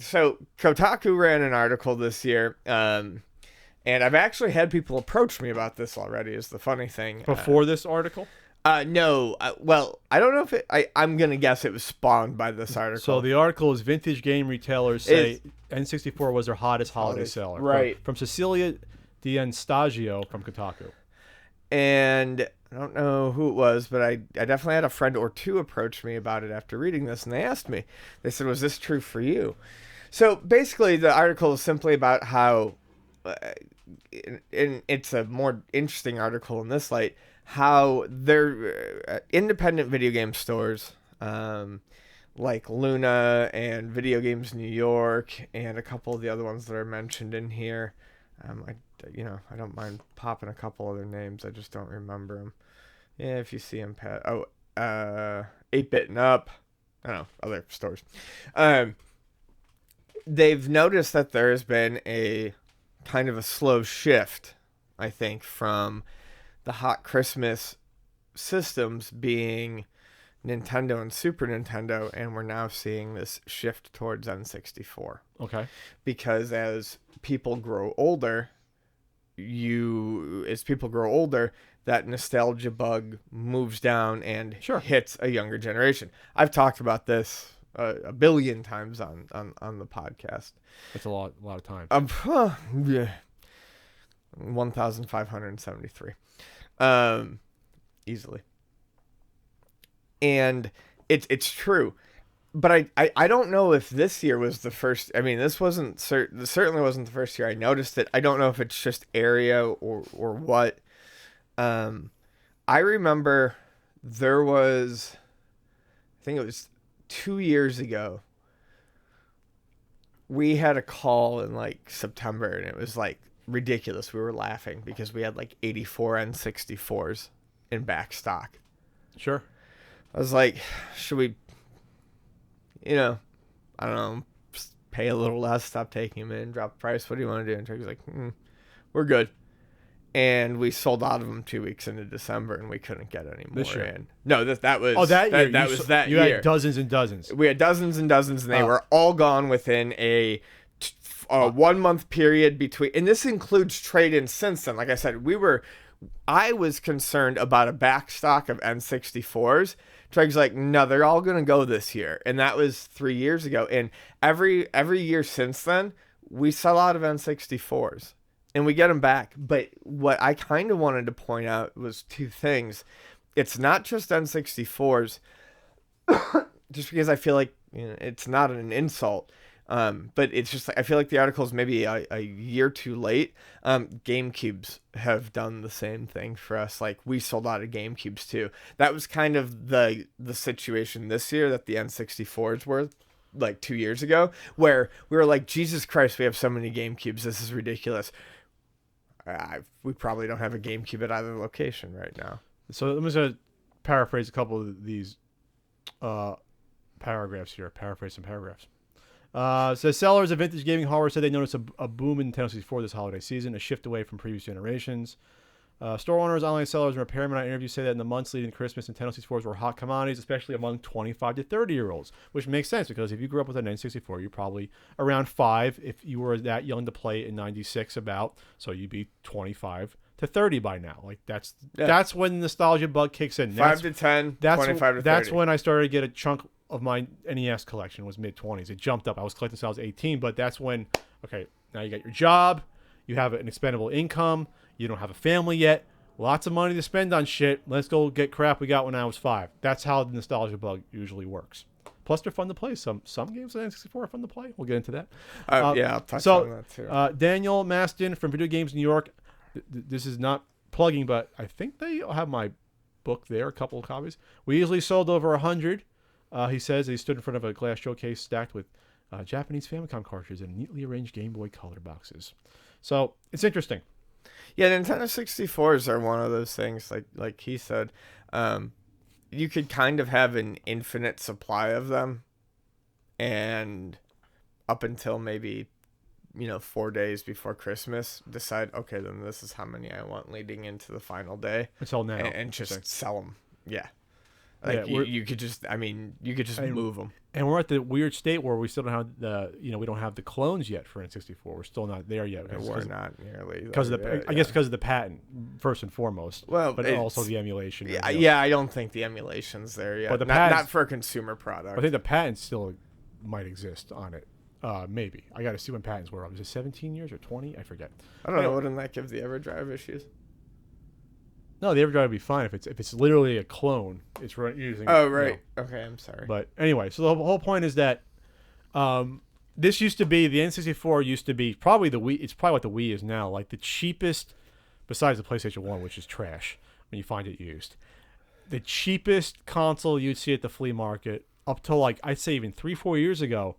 So Kotaku ran an article this year, and I've actually had people approach me about this already. Is the funny thing. Before this article? No. Well, I don't know if I'm gonna guess it was spawned by this article. So the article is vintage game retailers say N64 was their hottest holiday seller. Right. From Cecilia D'Anastasio from Kotaku. And I don't know who it was, but I definitely had a friend or two approach me about it after reading this, and they asked me. They said, "Was this true for you?" So basically, the article is simply about how, and it's a more interesting article in this light, how they're independent video game stores, like Luna and Video Games New York, and a couple of the other ones that are mentioned in here. I don't mind popping a couple other names. I just don't remember them. Yeah, if you see them, 8-Bit and Up. I don't know, other stores. They've noticed that there has been a kind of a slow shift, I think, from the hot Christmas systems being Nintendo and Super Nintendo, and we're now seeing this shift towards N64. Okay. Because as people grow older, that nostalgia bug moves down and hits a younger generation. I've talked about this a billion times on the podcast. That's a lot of time. Yeah, 1,573, easily. And it's true. But I don't know if this year was the first. I mean, this certainly wasn't the first year I noticed it. I don't know if it's just area or what. I remember there was, I think it was 2 years ago, we had a call in like September, and it was like ridiculous. We were laughing because we had like 84 N64s in back stock. Sure. I was like, should we, I don't know, just pay a little less, stop taking them in, drop the price. What do you want to do? And Turkey's like, we're good. And we sold out of them 2 weeks into December, and we couldn't get any more in. No, that was that year. You had dozens and dozens. We had dozens and dozens, and they were all gone within a 1 month period between. And this includes trade-ins since then. Like I said, I was concerned about a back stock of N64s. Treg's like, no, they're all going to go this year. And that was 3 years ago. And every year since then, we sell out of N64s. And we get them back. But what I kind of wanted to point out was two things. It's not just N64s, just because I feel like it's not an insult. But it's just, I feel like the article is maybe a year too late. GameCubes have done the same thing for us. Like, we sold out of GameCubes too. That was kind of the situation this year that the N64s were, like 2 years ago, where we were like, Jesus Christ, we have so many GameCubes. This is ridiculous. We probably don't have a GameCube at either location right now. So I'm just going to paraphrase a couple of these paragraphs here. Paraphrase some paragraphs. So sellers of vintage gaming hardware said they noticed a boom in Nintendo 64 this holiday season, a shift away from previous generations. Store owners, online sellers, and repairmen on interviews say that in the months leading to Christmas, Nintendo 64s were hot commodities, especially among 25 to 30-year-olds, which makes sense because if you grew up with an N64, you're probably around 5 if you were that young to play it in 96 about, so you'd be 25 to 30 by now. Like, that's when the nostalgia bug kicks in. 5 to 10, 25 to 30. That's when I started to get a chunk of my NES collection was mid-20s. It jumped up. I was collecting since I was 18, but that's when, okay, now you got your job, you have an expendable income, you don't have a family yet, lots of money to spend on shit. Let's go get crap we got when I was 5. That's how the nostalgia bug usually works. Plus, they're fun to play. Some games on N64 are fun to play. We'll get into that. Yeah, I'll touch on that too. Daniel Maston from Video Games New York. This is not plugging, but I think they have my book there, a couple of copies. We easily sold over 100. He says he stood in front of a glass showcase stacked with Japanese Famicom cartridges and neatly arranged Game Boy Color boxes. So it's interesting. Yeah, Nintendo 64s are one of those things, like he said. You could kind of have an infinite supply of them, and up until maybe 4 days before Christmas, decide, okay, then this is how many I want leading into the final day. Until now. And just sell them. Yeah. Like Yeah, you could just, I mean, you could just move them. And we're at the weird state where we still don't have we don't have the clones yet for N64. We're still not there yet. We're not nearly. Because of I guess because of the patent, first and foremost. Well, but also the emulation. Yeah, I don't think the emulation's there yet. But not for a consumer product. I think the patent still might exist on it. Maybe. I got to see when patents were up. Is it 17 years or 20? I forget. I don't know. Wouldn't that give the EverDrive issues? No, the EverDrive would be fine if it's literally a clone. It's using. Oh right. Okay, I'm sorry. But anyway, so the whole point is that this used to be the N64 used to be probably the Wii. It's probably what the Wii is now. Like the cheapest, besides the PlayStation 1, which is trash when you find it used. The cheapest console you'd see at the flea market up till like I'd say even 3-4 years ago,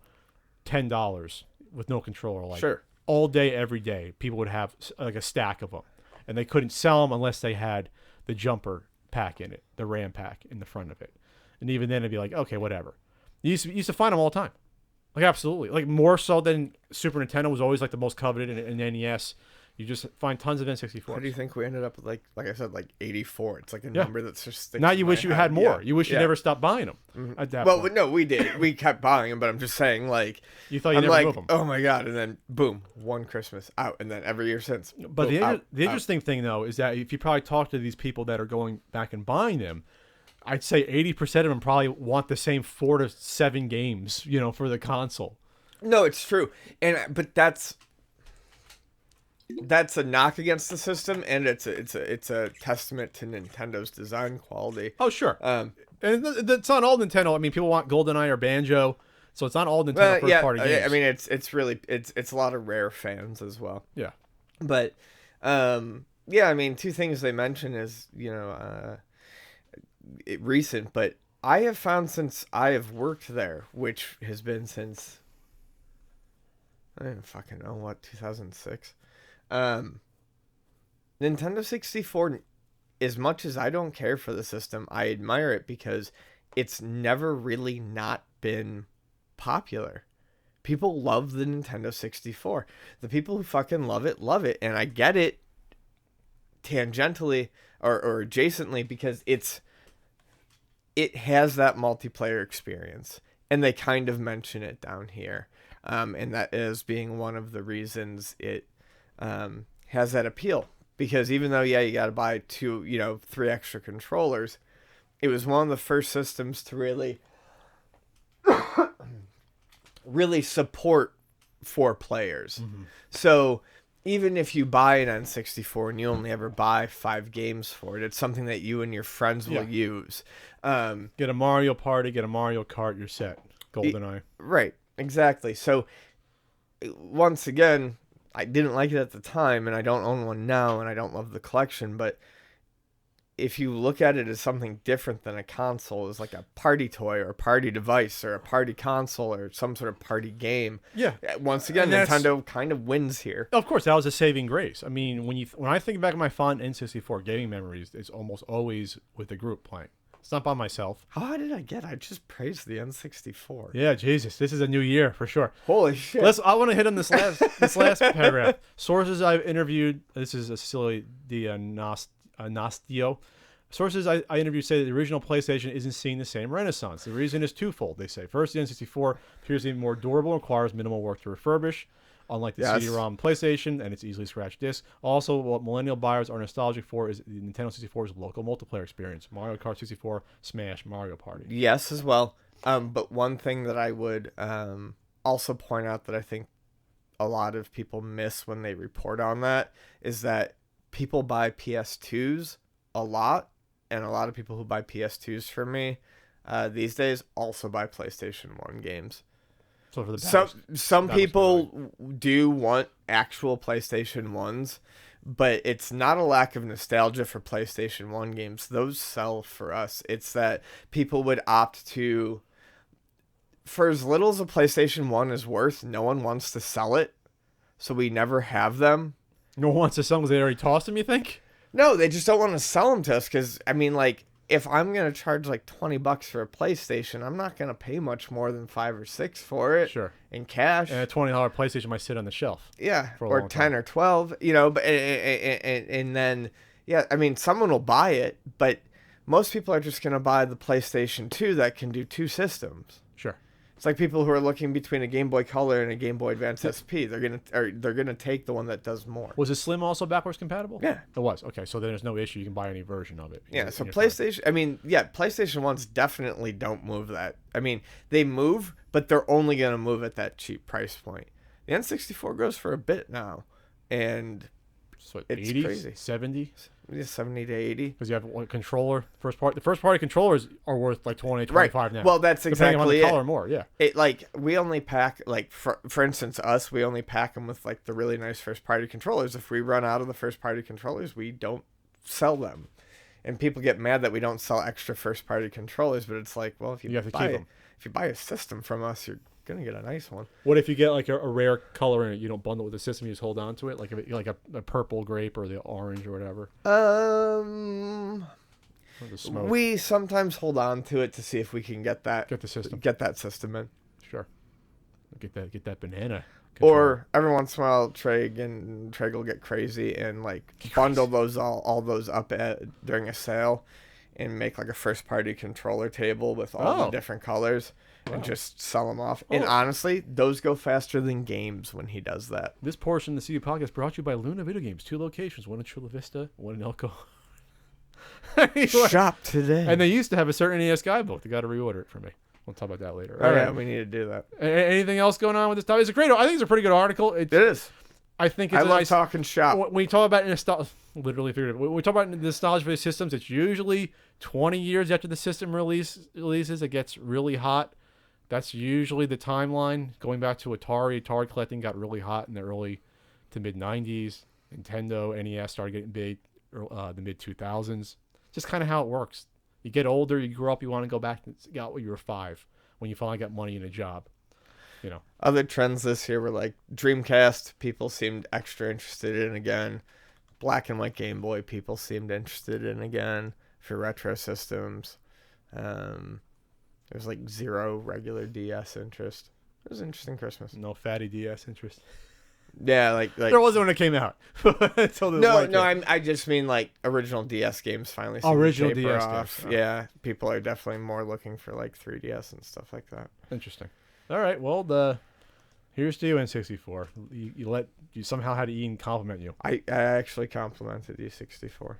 $10 with no controller. Like sure. All day, every day, people would have like a stack of them. And they couldn't sell them unless they had the jumper pack in it, the RAM pack in the front of it. And even then, it'd be like, okay, whatever. You used to find them all the time. Like, absolutely. Like, more so than Super Nintendo was always, like, the most coveted in NES. You just find tons of N64s. How do you think we ended up with, like I said, like 84? It's like a number that's just now you wish you had more. You wish you never stopped buying them at that point. No, we did. We kept buying them, but I'm just saying, like... You thought you'd never move them. Oh, my God. And then, boom, one Christmas, out. And then every year since, But boom, the interesting thing, though, is that if you probably talk to these people that are going back and buying them, I'd say 80% of them probably want the same 4 to 7 games, for the console. No, it's true. But that's a knock against the system, and it's a testament to Nintendo's design quality. Oh, sure. And it's not all Nintendo. I mean, people want GoldenEye or Banjo, so it's not all Nintendo first-party games. I mean, it's really a lot of rare fans as well. Yeah. But yeah, I mean, two things they mention is recent, but I have found since I have worked there, which has been since I don't fucking know what 2006. Nintendo 64, as much as I don't care for the system, I admire it because it's never really not been popular. People love the Nintendo 64. The people who fucking love it, and I get it tangentially or adjacently because it has that multiplayer experience, and they kind of mention it down here, and that is being one of the reasons it has that appeal. Because even though, you got to buy 2, 3 extra controllers, it was one of the first systems to really support 4 players. Mm-hmm. So even if you buy an N64 and you only ever buy 5 games for it, it's something that you and your friends will use. Get a Mario Party, get a Mario Kart, you're set. GoldenEye. Right, exactly. So once again, I didn't like it at the time, and I don't own one now, and I don't love the collection, but if you look at it as something different than a console, as like a party toy or a party device or a party console or some sort of party game, once again, Nintendo kind of wins here. Of course, that was a saving grace. I mean, when I think back of my fond N64 gaming memories, it's almost always with a group playing. It's not by myself. How high did I get? I just praised the N64. Yeah, Jesus, this is a new year for sure. Holy shit! I want to hit on this last paragraph. Sources I've interviewed. This is a silly Nastio. Sources I interviewed say that the original PlayStation isn't seeing the same renaissance. The reason is twofold. They say first, the N64 appears to be more durable and requires minimal work to refurbish, unlike the CD-ROM PlayStation and its easily scratched disc. Also, what millennial buyers are nostalgic for is the Nintendo 64's local multiplayer experience. Mario Kart 64, Smash, Mario Party. Yes, as well. But one thing that I would also point out that I think a lot of people miss when they report on that is that people buy PS2s a lot, and a lot of people who buy PS2s for me these days also buy PlayStation 1 games. So for the some people do want actual PlayStation 1s, but it's not a lack of nostalgia for PlayStation 1 games. Those sell for us. It's that people would opt to, for as little as a PlayStation 1 is worth, no one wants to sell it, so we never have them. No one wants to sell them because they already tossed them, you think? No, they just don't want to sell them to us because, I mean, like, if I'm going to charge like $20 for a PlayStation, I'm not going to pay much more than $5 or $6 for it. Sure. In cash. And a $20 PlayStation might sit on the shelf. Yeah. Or 10 or 12, but and then, I mean, someone will buy it, but most people are just going to buy the PlayStation 2 that can do 2 systems. Sure. It's like people who are looking between a Game Boy Color and a Game Boy Advance SP. They're gonna take the one that does more. Was the Slim also backwards compatible? Yeah, it was. Okay, so then there's no issue. You can buy any version of it. Yeah. So PlayStation, PlayStation ones definitely don't move that. I mean, they move, but they're only gonna move at that cheap price point. The N64 goes for a bit now, and so it's 80s, crazy. 70? 70 to 80. Because you have one controller. The first party controllers are worth like 20, 25 right. now. Well, that's exactly depending on the color more. Yeah. It like we only pack like for instance we only pack them with like the really nice first party controllers. If we run out of the first party controllers, we don't sell them. And people get mad that we don't sell extra first party controllers, but it's like, well, if You have to keep them. if you buy a system from us, you're gonna get a nice one. What if you get like a rare color in it? You don't bundle it with the system. You just hold on to it, like a purple grape or the orange or whatever. Or the smoke. We sometimes hold on to it to see if we can get that system in. Sure. Get that banana. Or controller. every once in a while, Treg will get crazy and like bundle those all those up during a sale, and make like a first party controller table with all the different colors. Wow. And just sell them off. And honestly, those go faster than games when he does that. This portion of the CU podcast brought to you by Luna Video Games. 2 locations, one in Chula Vista, one in Elko. Shop today. And they used to have a certain NES guidebook. They got to reorder it for me. We'll talk about that later. Oh, yeah, we need to do that. Anything else going on with this topic? It's a great. I think it's a pretty good article. It is. I think it's I love talking shop. When you talk about nostalgia, literally figured it. When we talk about nostalgia for the systems, it's usually 20 years after the system releases. It gets really hot. That's usually the timeline. Going back to Atari collecting got really hot in the early to mid 90s. Nintendo, NES started getting big the mid 2000s. Just kind of how it works. You get older, you grow up, you want to go back and got when you were 5, when you finally got money and a job. You know. Other trends this year were like Dreamcast, people seemed extra interested in again. Black and white Game Boy, people seemed interested in again for retro systems. There's like 0 regular DS interest. It was an interesting Christmas. No fatty DS interest. Yeah, like there wasn't when it came out. I just mean like original DS games finally. Original DS games. Oh. Yeah, people are definitely more looking for like 3DS and stuff like that. Interesting. All right, well, here's to you, N64. You somehow had Ian compliment you. I actually complimented you, 64.